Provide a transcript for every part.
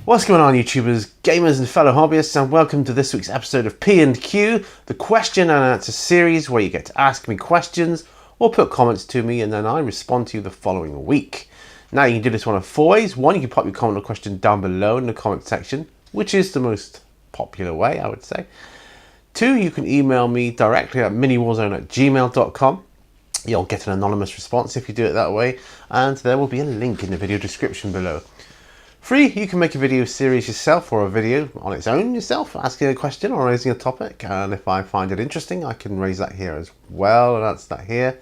What's going on, YouTubers, gamers and fellow hobbyists, and welcome to this week's episode of P&Q, the question and answer series where you get to ask me questions or put comments to me and then I respond to you the following week. Now you can do this one of four ways. One, you can pop your comment or question down below in the comment section, which is the most popular way, I would say. Two, you can email me directly at miniwarzone@gmail.com. You'll get an anonymous response if you do it that way, and there will be a link in the video description below. Three, you can make a video series yourself or a video on its own yourself, asking a question or raising a topic, and if I find it interesting, I can raise that here as well, and that's that here.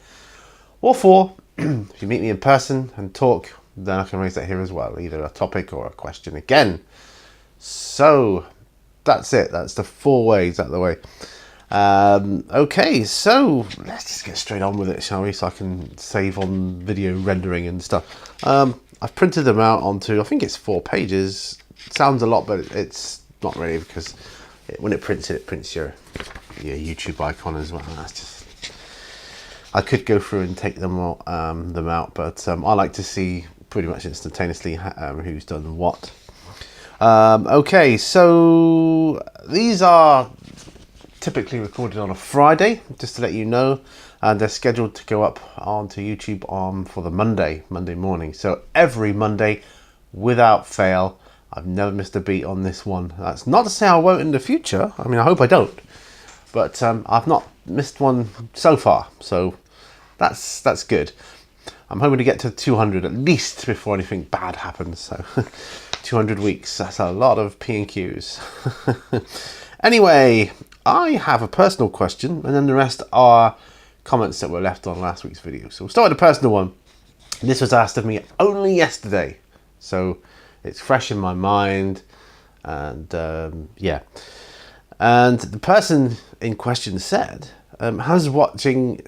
Or four, if you meet me in person and talk, then I can raise that here as well, either a topic or a question again. So, that's it. That's the four ways out of the way. Okay, so let's just get straight on with it, shall we? So I can save on video rendering and stuff. I've printed them out onto, I think it's 4 pages. It sounds a lot, but it's not really, because when it prints your YouTube icon as well. That's just, I could go through and take them out, but I like to see pretty much instantaneously who's done what. Okay, so these are typically recorded on a Friday, just to let you know, and they're scheduled to go up onto YouTube for the Monday morning. So every Monday, without fail. I've never missed a beat on this one. That's not to say I won't in the future. I mean, I hope I don't, but I've not missed one so far, so that's good. I'm hoping to get to 200 at least before anything bad happens. So 200 weeks, that's a lot of P&Qs. Anyway, I have a personal question, and then the rest are comments that were left on last week's video. So we'll start with the personal one. This was asked of me only yesterday, so it's fresh in my mind, and yeah. And the person in question said, has watching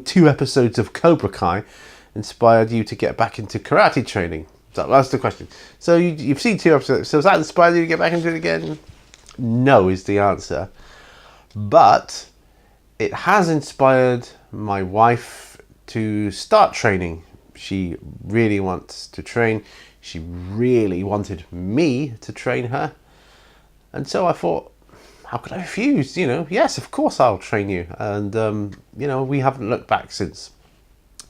2 episodes of Cobra Kai inspired you to get back into karate training? That's the question. So you've seen 2 episodes, so has that inspired you to get back into it again? No is the answer, but it has inspired my wife to start training. She really wants to train. She really wanted me to train her, and so I thought, how could I refuse? Yes, of course I'll train you. And we haven't looked back since,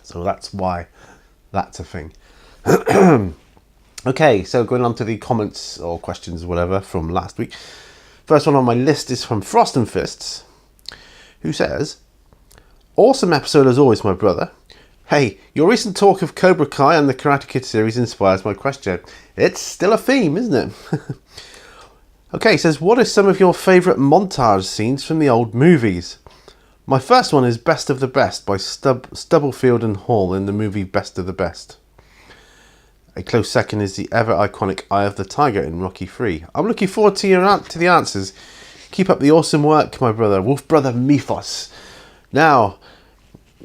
so that's why that's a thing. Okay, so going on to the comments or questions, whatever, from last week. First one on my list is from Frost and Fists, who says, awesome episode as always, my brother. Hey, your recent talk of Cobra Kai and the Karate Kid series inspires my question. It's still a theme, isn't it? Okay, he says, what are some of your favourite montage scenes from the old movies? My first one is Best of the Best by Stubblefield and Hall in the movie Best of the Best. A close second is the ever iconic Eye of the Tiger in Rocky III. I'm looking forward to the answers. Keep up the awesome work, my brother. Wolf Brother Mythos. Now,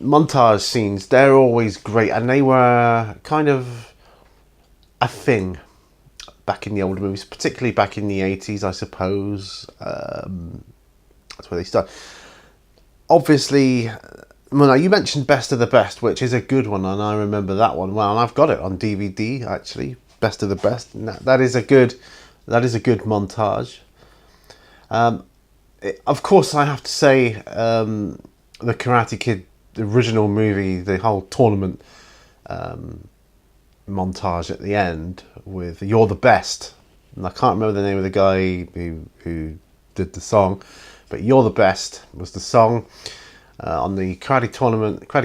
montage scenes, they're always great, and they were kind of a thing back in the older movies, particularly back in the 80s, I suppose. That's where they start. Obviously, well, you mentioned Best of the Best, which is a good one, and I remember that one well, and I've got it on DVD actually. Best of the Best. That is a good montage. Of course, I have to say, the Karate Kid, the original movie, the whole tournament montage at the end with "You're the Best," and I can't remember the name of the guy who did the song, but "You're the Best" was the song. On the Karate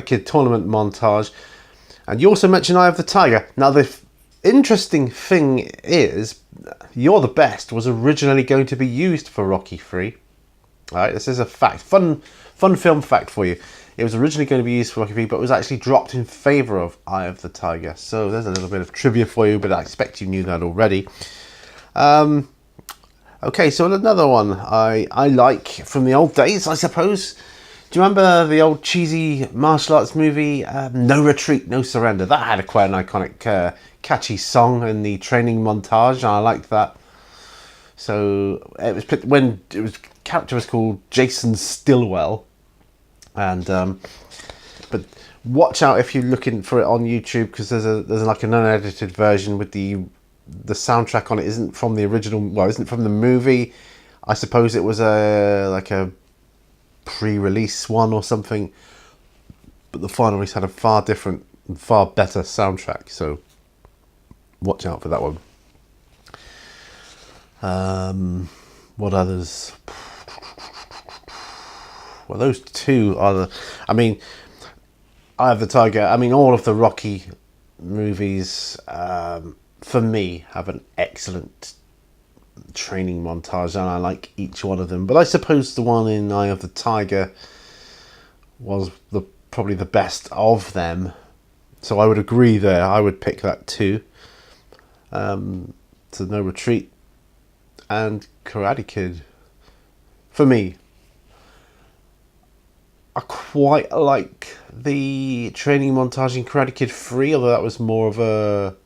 Kid tournament montage. And you also mentioned Eye of the Tiger. Now the interesting thing is, You're the Best was originally going to be used for Rocky III. Alright, this is a fact. Fun film fact for you. It was originally going to be used for Rocky III, but was actually dropped in favour of Eye of the Tiger. So there's a little bit of trivia for you, but I expect you knew that already. Okay, so another one I like from the old days, I suppose. Do you remember the old cheesy martial arts movie, No Retreat, No Surrender? That had quite an iconic, catchy song in the training montage, and I liked that. So it was when character was called Jason Stillwell, and but watch out if you're looking for it on YouTube, because there's like an unedited version with the the soundtrack on it isn't from the original. Well, isn't from the movie. I suppose it was a pre-release one or something. But the final release had a far different, far better soundtrack. So watch out for that one. What others? Well, those two are the. I mean, Eye of the Tiger. I mean, all of the Rocky movies, for me, have an excellent training montage, and I like each one of them. But I suppose the one in Eye of the Tiger was probably the best of them. So I would agree there. I would pick that too. To No Retreat and Karate Kid. For me, I quite like the training montage in Karate Kid 3, although that was more of a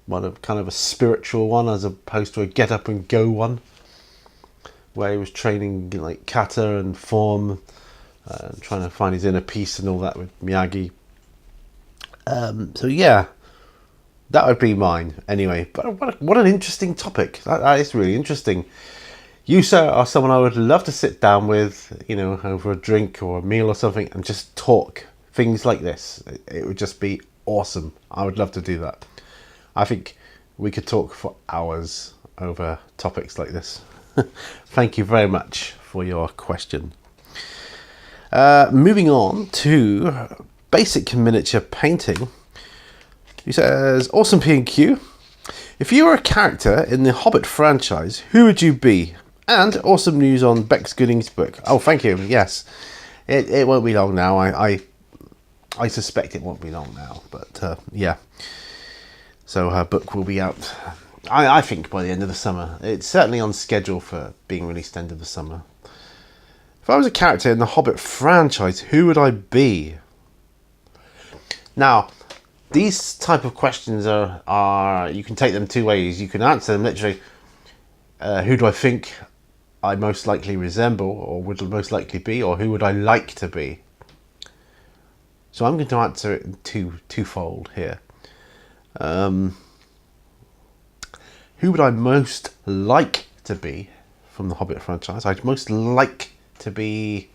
kind of a spiritual one as opposed to a get up and go one, where he was training like kata and form, trying to find his inner peace and all that with Miyagi. So yeah, that would be mine anyway. But what an interesting topic. That is really interesting. You, sir, are someone I would love to sit down with, over a drink or a meal or something, and just talk things like this. It would just be awesome. I would love to do that. I think we could talk for hours over topics like this. Thank you very much for your question. Moving on to basic miniature painting. He says, awesome P&Q. If you were a character in the Hobbit franchise, who would you be? And awesome news on Bex Gooding's book. Oh, thank you. Yes, it won't be long now. I suspect it won't be long now. But yeah. So her book will be out, I think, by the end of the summer. It's certainly on schedule for being released end of the summer. If I was a character in the Hobbit franchise, who would I be? Now, these type of questions are you can take them two ways. You can answer them literally, who do I think I most likely resemble or would most likely be, or who would I like to be? So I'm going to answer it in twofold here. Who would I most like to be from the Hobbit franchise? I'd most like to be...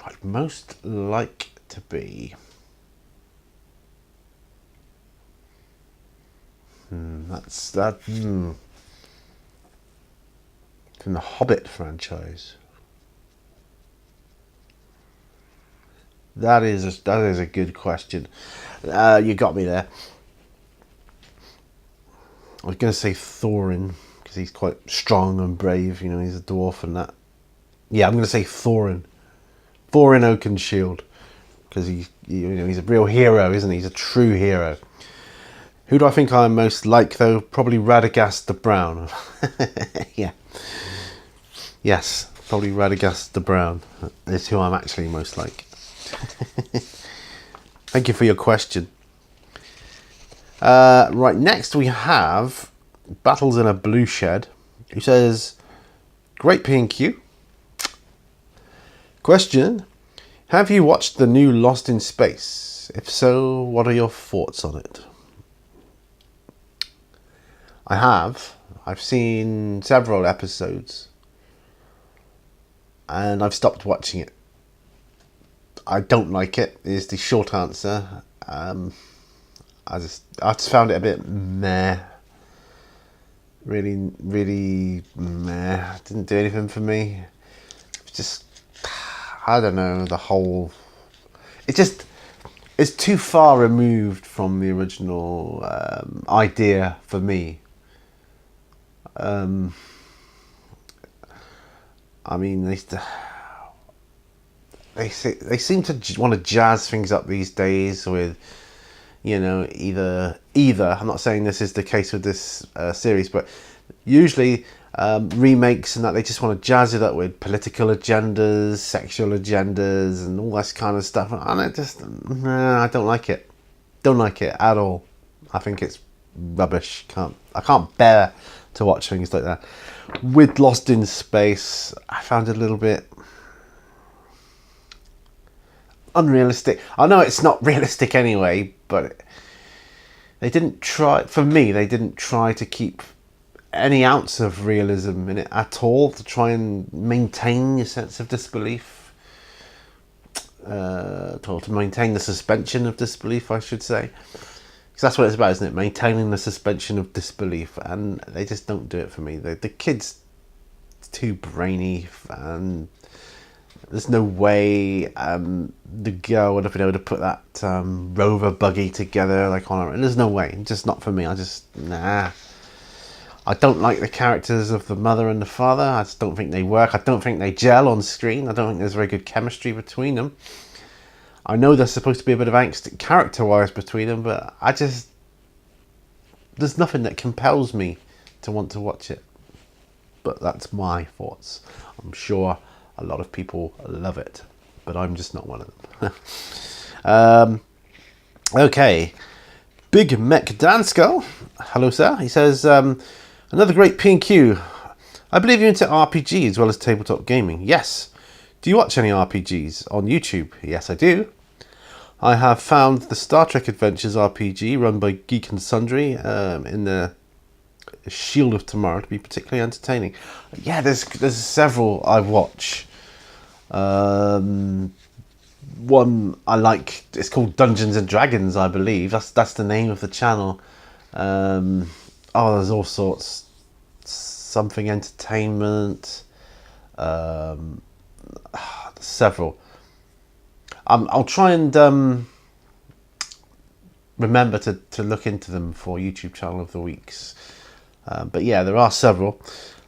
I'd most like to be... That's that. From the Hobbit franchise. That is a good question. You got me there. I was going to say Thorin because he's quite strong and brave. He's a dwarf and that. Yeah, I'm going to say Thorin. Thorin Oakenshield, because he's a real hero, isn't he? He's a true hero. Who do I think I'm most like, though? Probably Radagast the Brown. Yeah. Yes, probably Radagast the Brown is who I'm actually most like. Thank you for your question. Right, next we have Battles in a Blue Shed, who says, great P&Q. Question, have you watched the new Lost in Space? If so, what are your thoughts on it? I have. I've seen several episodes and I've stopped watching it. I don't like it, is the short answer. I just found it a bit meh. Really, really meh. Didn't do anything for me. It's just, I don't know, the whole... It's too far removed from the original idea for me. I mean, they seem to want to jazz things up these days with, either. I'm not saying this is the case with this series, but usually remakes and that, they just want to jazz it up with political agendas, sexual agendas, and all this kind of stuff. And I don't like it. Don't like it at all. I think it's rubbish. I can't bear to watch things like that. With Lost in Space, I found it a little bit... unrealistic. I know it's not realistic anyway, but they didn't try. For me, they didn't try to keep any ounce of realism in it at all, to try and maintain your sense of disbelief, or to maintain the suspension of disbelief, I should say, because that's what it's about, isn't it? Maintaining the suspension of disbelief, and they just don't do it for me. The kid's too brainy, and there's no way the girl would have been able to put that rover buggy together like on her. And there's no way, just not for me. Nah. I don't like the characters of the mother and the father. I just don't think they work. I don't think they gel on screen. I don't think there's very good chemistry between them. I know there's supposed to be a bit of angst character-wise between them, but there's nothing that compels me to want to watch it. But that's my thoughts. I'm sure a lot of people love it, but I'm just not one of them. Okay. Big Mech Dansko. Hello, sir. He says, another great P&Q. I believe you're into RPG as well as tabletop gaming. Yes. Do you watch any RPGs on YouTube? Yes, I do. I have found the Star Trek Adventures RPG run by Geek and Sundry in the Shield of Tomorrow to be particularly entertaining. Yeah, there's several I watch. One I like, it's called Dungeons and Dragons, I believe. That's the name of the channel. There's all sorts. Something Entertainment. Several. I'll try and remember to look into them for YouTube channel of the weeks. But yeah, there are several.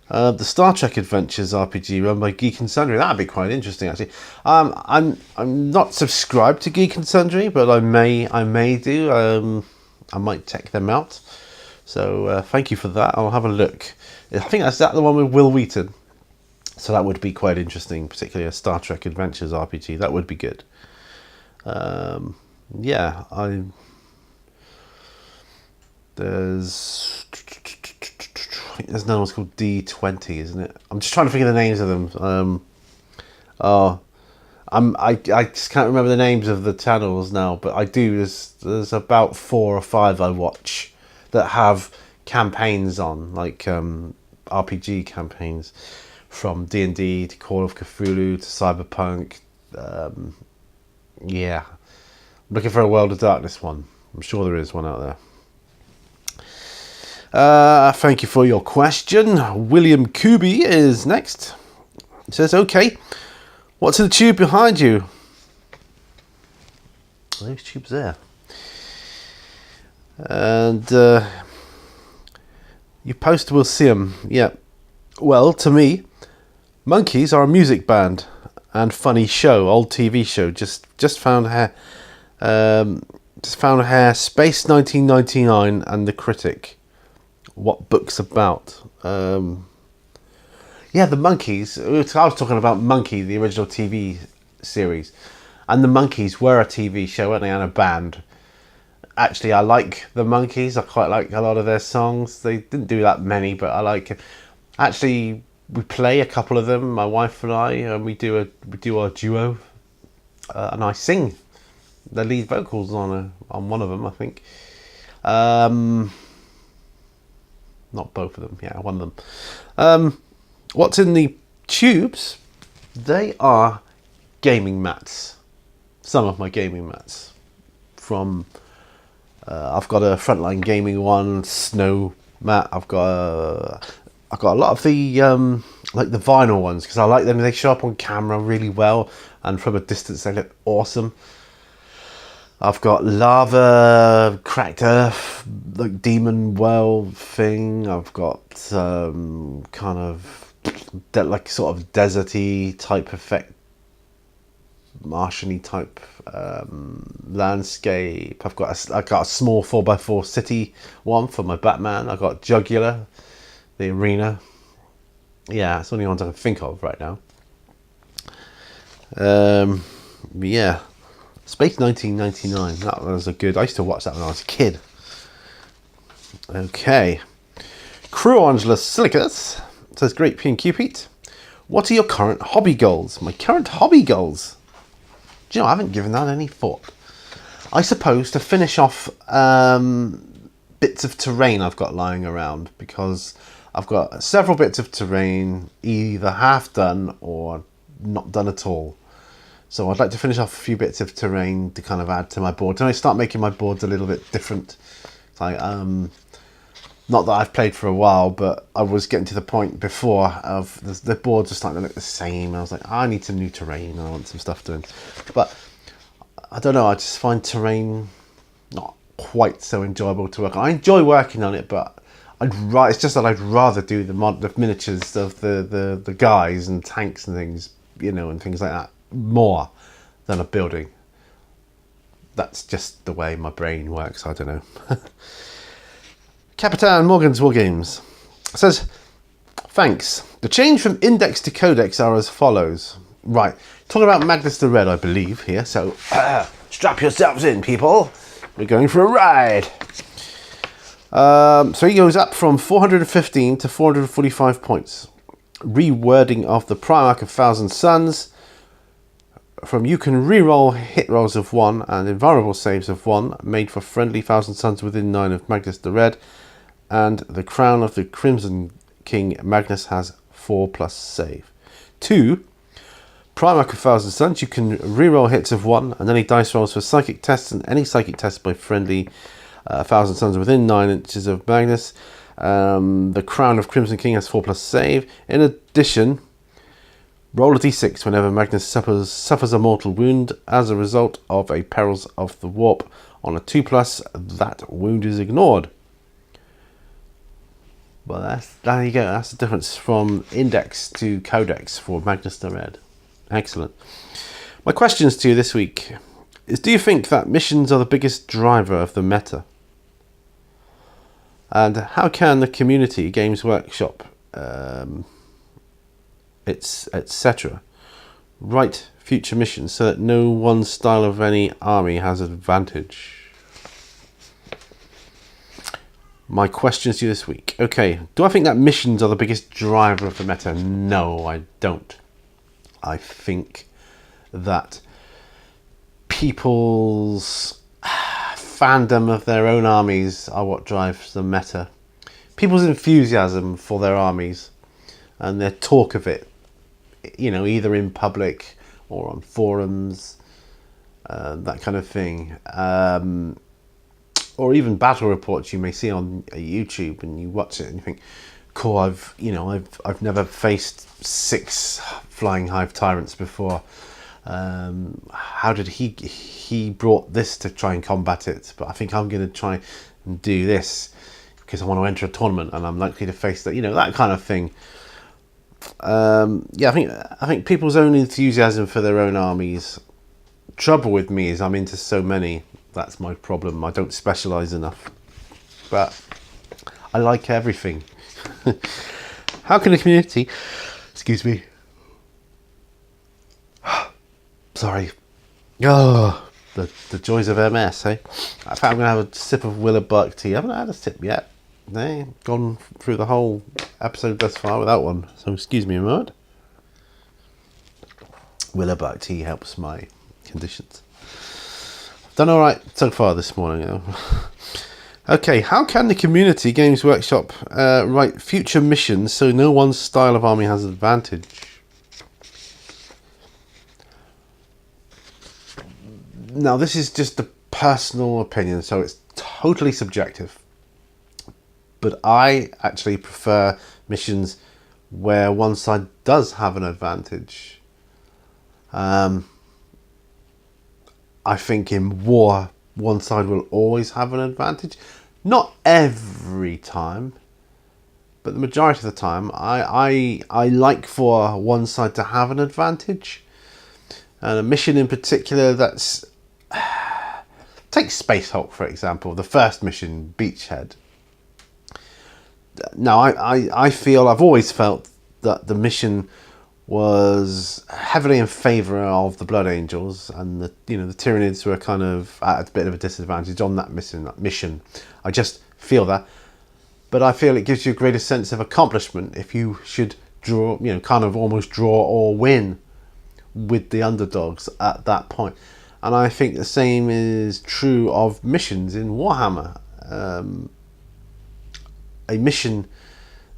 The Star Trek Adventures RPG run by Geek and Sundry. That'd be quite interesting, actually. I'm not subscribed to Geek and Sundry, but I may do. I might check them out. So thank you for that. I'll have a look. I think that's the one with Will Wheaton. So that would be quite interesting, particularly a Star Trek Adventures RPG. That would be good. Yeah, there's another one's called D20, isn't it? I'm just trying to think of the names of them. I just can't remember the names of the channels now, but I do. There's about 4 or 5 I watch that have campaigns on, like RPG campaigns, from D&D to Call of Cthulhu to Cyberpunk. Yeah, I'm looking for a World of Darkness one. I'm sure there is one out there. Thank you for your question. William Kubi is next. He says, okay, what's in the tube behind you? Those tubes there. And you post, we'll see them. Yeah. Well, to me, Monkeys are a music band and funny show, old TV show. Just found Hair, Space 1999 and The Critic. What book's about? Yeah, the Monkeys. I was talking about Monkey, the original TV series, and the Monkeys were a TV show, weren't they, and a band. Actually, I like the Monkeys. I quite like a lot of their songs. They didn't do that many, but I like it. Actually, we play a couple of them, my wife and I, and we do our duo, and I sing the lead vocals on one of them, I think. Not both of them, yeah, one of them. What's in the tubes? They are gaming mats. Some of my gaming mats. From I've got a Frontline Gaming one, snow mat. I've got a lot of the like the vinyl ones, because I like them. They show up on camera really well, and from a distance they look awesome. I've got lava, cracked earth, like demon world thing. I've got kind of like sort of deserty type effect, Martian-y type landscape. I've got a small 4x4 city one for my Batman. I've got Jugular, the arena. Yeah, it's the only ones I can think of right now. Yeah, Space 1999. That was a good. I used to watch that when I was a kid. Okay, Crew Angelus Silicus says, great P&Q Pete. What are your current hobby goals? My current hobby goals. Do you know, I haven't given that any thought. I suppose to finish off bits of terrain I've got lying around, because I've got several bits of terrain either half done or not done at all. So I'd like to finish off a few bits of terrain to kind of add to my board. And I start making my boards a little bit different. Like, not that I've played for a while, but I was getting to the point before of the boards are starting to look the same. I was like, I need some new terrain. I want some stuff doing. But I don't know, I just find terrain not quite so enjoyable to work on. I enjoy working on it, but it's just that I'd rather do the miniatures of the guys and tanks and things, you know, and things like that more than a building. That's just the way my brain works. I don't know. Capitan Morgan's Wargames says, thanks. The change from index to codex are as follows. Right, talking about Magnus the Red, I believe, here. So strap yourselves in, people. We're going for a ride. So he goes up from 415 to 445 points. Rewording of the Primarch of Thousand Suns. From you can reroll hit rolls of 1 and invulnerable saves of 1 made for friendly Thousand Suns within 9 of Magnus the Red. And the Crown of the Crimson King Magnus has 4+ save. 2. Primarch of Thousand Suns, you can reroll hits of 1 and any dice rolls for psychic tests and any psychic tests by friendly Thousand Suns within 9 inches of Magnus. The Crown of Crimson King has 4+ save. In addition, roll a d6 whenever Magnus suffers a mortal wound as a result of a Perils of the Warp. On a 2+, that wound is ignored. Well, there you go. That's the difference from index to codex for Magnus the Red. Excellent. My questions to you this week is, do you think that missions are the biggest driver of the meta? And how can the community, Games Workshop, etc. write future missions so that no one style of any army has advantage? My questions to you this week. Okay, do I think that missions are the biggest driver of the meta? No, I don't. I think that people's fandom of their own armies are what drives the meta. People's enthusiasm for their armies and their talk of it, you know, either in public or on forums, that kind of thing. Or even battle reports you may see on YouTube, and you watch it and you think, cool, I've never faced 6 flying hive tyrants before. How did he brought this to try and combat it? But I think I'm going to try and do this because I want to enter a tournament and I'm likely to face that, you know, that kind of thing. Yeah, I think people's own enthusiasm for their own armies. Trouble with me is I'm into so many. That's my problem. I don't specialise enough. But I like everything. How can the community... Excuse me. Sorry. Oh, the joys of MS, eh? I think I'm going to have a sip of Willerbark tea. I haven't had a sip yet. No, gone through the whole episode thus far without one. So excuse me a moment. Willerbark tea helps my conditions. Done all right so far this morning. You know. Okay, how can the community, Games Workshop, write future missions so no one style of army has advantage? Now, this is just a personal opinion, so it's totally subjective. But I actually prefer missions where one side does have an advantage. I think in war, one side will always have an advantage. Not every time, but the majority of the time, I like for one side to have an advantage. And a mission in particular that's... Take Space Hulk, for example, the first mission, Beachhead. Now, I feel, I've always felt that the mission was heavily in favour of the Blood Angels, and the Tyranids were kind of at a bit of a disadvantage on that mission. I just feel that, but I feel it gives you a greater sense of accomplishment if you should draw, kind of almost draw or win with the underdogs at that point. And I think the same is true of missions in Warhammer. A mission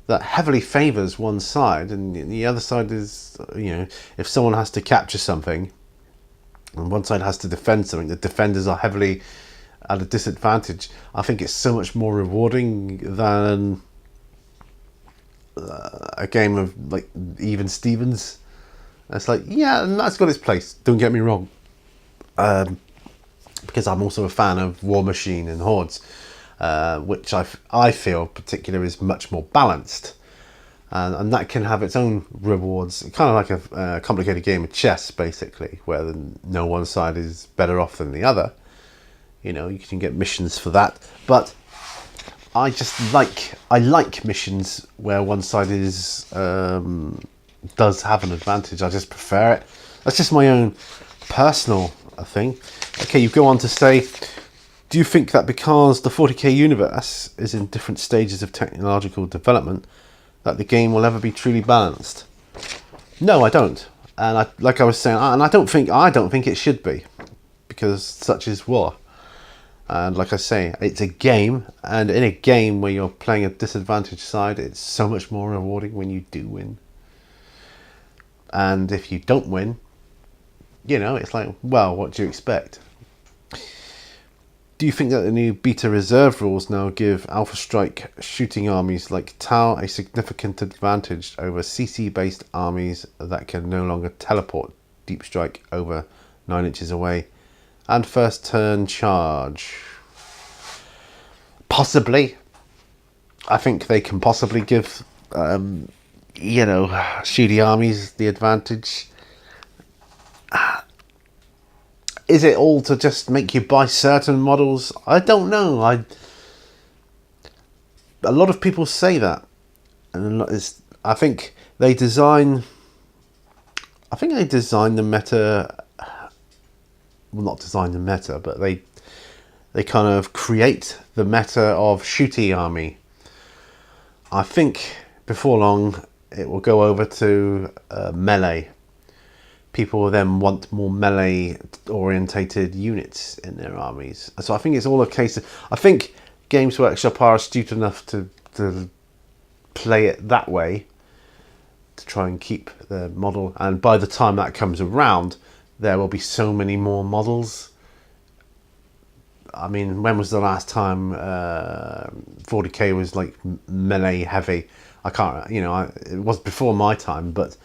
that heavily favours one side, and the other side is, if someone has to capture something and one side has to defend something, the defenders are heavily at a disadvantage. I think it's so much more rewarding than a game of like even Stevens. It's like, yeah, that's got its place, don't get me wrong, because I'm also a fan of War Machine and Hordes, which I feel particular is much more balanced, and that can have its own rewards, kind of like a complicated game of chess, basically, where no one side is better off than the other. You can get missions for that, but I like missions where one side is does have an advantage. I just prefer it. That's just my own personal thing. Okay, you go on to say, do you think that because the 40k universe is in different stages of technological development, that the game will ever be truly balanced? No, I don't. And like I was saying, and I don't think it should be, because such is war. And like I say, it's a game, and in a game where you're playing a disadvantaged side, it's so much more rewarding when you do win. And if you don't win, it's like, well, what do you expect? Do you think that the new beta reserve rules now give Alpha Strike shooting armies like Tau a significant advantage over CC-based armies that can no longer teleport deep strike over 9 inches away and first turn charge? Possibly. I think they can possibly give shooty armies the advantage. Is it all to just make you buy certain models? I don't know. A lot of people say that, and I think they design the meta. Well, not design the meta, but they kind of create the meta of shooty army. I think before long it will go over to melee. People will then want more melee orientated units in their armies. So I think it's all a case of, I think Games Workshop are astute enough to play it that way, to try and keep the model, and by the time that comes around, there will be so many more models. I mean, when was the last time 40k was like melee heavy? I can't, it was before my time, but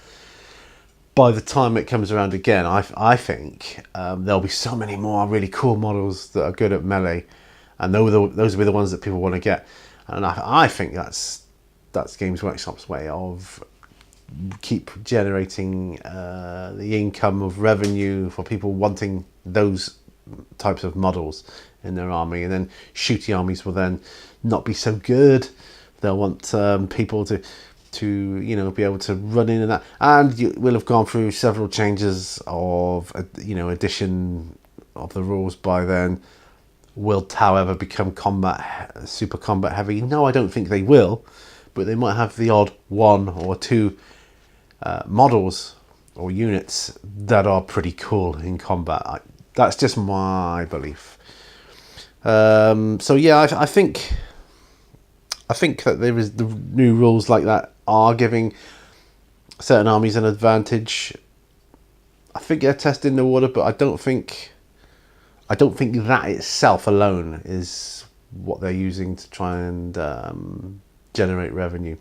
by the time it comes around again, I think there'll be so many more really cool models that are good at melee, and those will be the ones that people want to get. And I think that's Games Workshop's way of keep generating the income of revenue for people wanting those types of models in their army. And then shooty armies will then not be so good. They'll want people to be able to run in and that, and you will have gone through several changes of addition of the rules by then. Will Tau ever become super combat heavy? No, I don't think they will, but they might have the odd one or two models or units that are pretty cool in combat. That's just my belief. So yeah, I think that there is the new rules like that are giving certain armies an advantage. I think they're testing the water, but I don't think that itself alone is what they're using to try and generate revenue.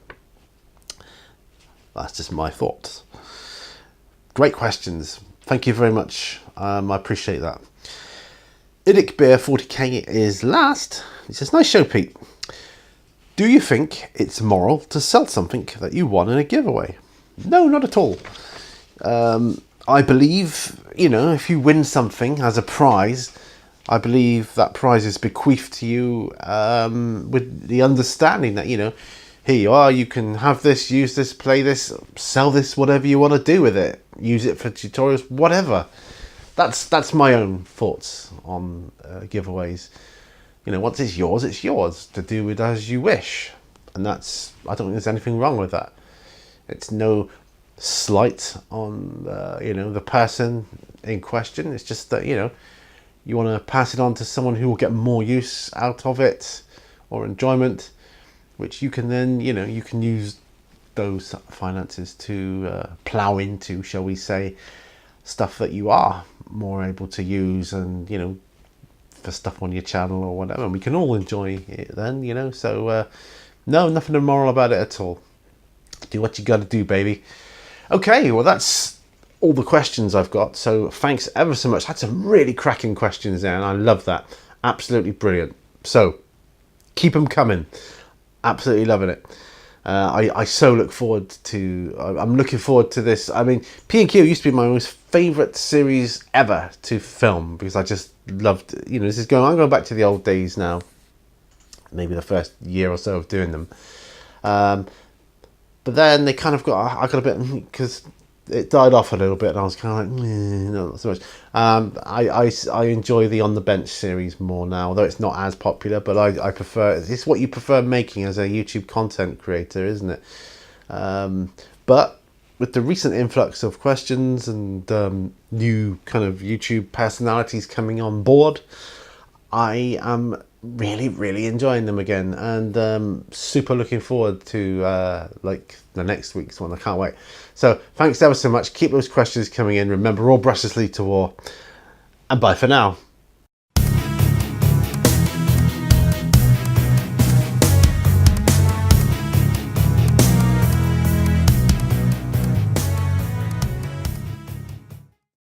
That's just my thoughts. Great questions. Thank you very much. I appreciate that. Idic Beer 40k is last. He says, nice show, Pete. Do you think it's moral to sell something that you won in a giveaway? No, not at all. I believe, if you win something as a prize, I believe that prize is bequeathed to you with the understanding that, here you are, you can have this, use this, play this, sell this, whatever you want to do with it. Use it for tutorials, whatever. That's my own thoughts on giveaways. Once it's yours to do with as you wish. And I don't think there's anything wrong with that. It's no slight on the person in question. It's just that you want to pass it on to someone who will get more use out of it or enjoyment, which you can then you can use those finances to plow into, shall we say, stuff that you are more able to use, and for stuff on your channel or whatever, and we can all enjoy it then. So no, nothing immoral about it at all. Do what you got to do, baby. Okay, well, that's all the questions I've got, so thanks ever so much. Had some really cracking questions there, and I love that. Absolutely brilliant. So keep them coming. Absolutely loving it. I so look forward to. I'm looking forward to this. I mean, P&Q used to be my most favourite series ever to film, because I just loved. This is going. I'm going back to the old days now. Maybe the first year or so of doing them. But then they kind of I got a bit, because it died off a little bit, and I was kind of like, not so much. I enjoy the On the Bench series more now, although it's not as popular. But I prefer. It's what you prefer making as a YouTube content creator, isn't it? But with the recent influx of questions and new kind of YouTube personalities coming on board, I am really enjoying them again, and super looking forward to like the next week's one. I can't wait. So thanks ever so much. Keep those questions coming in. Remember, all brushes lead to war, and bye for now.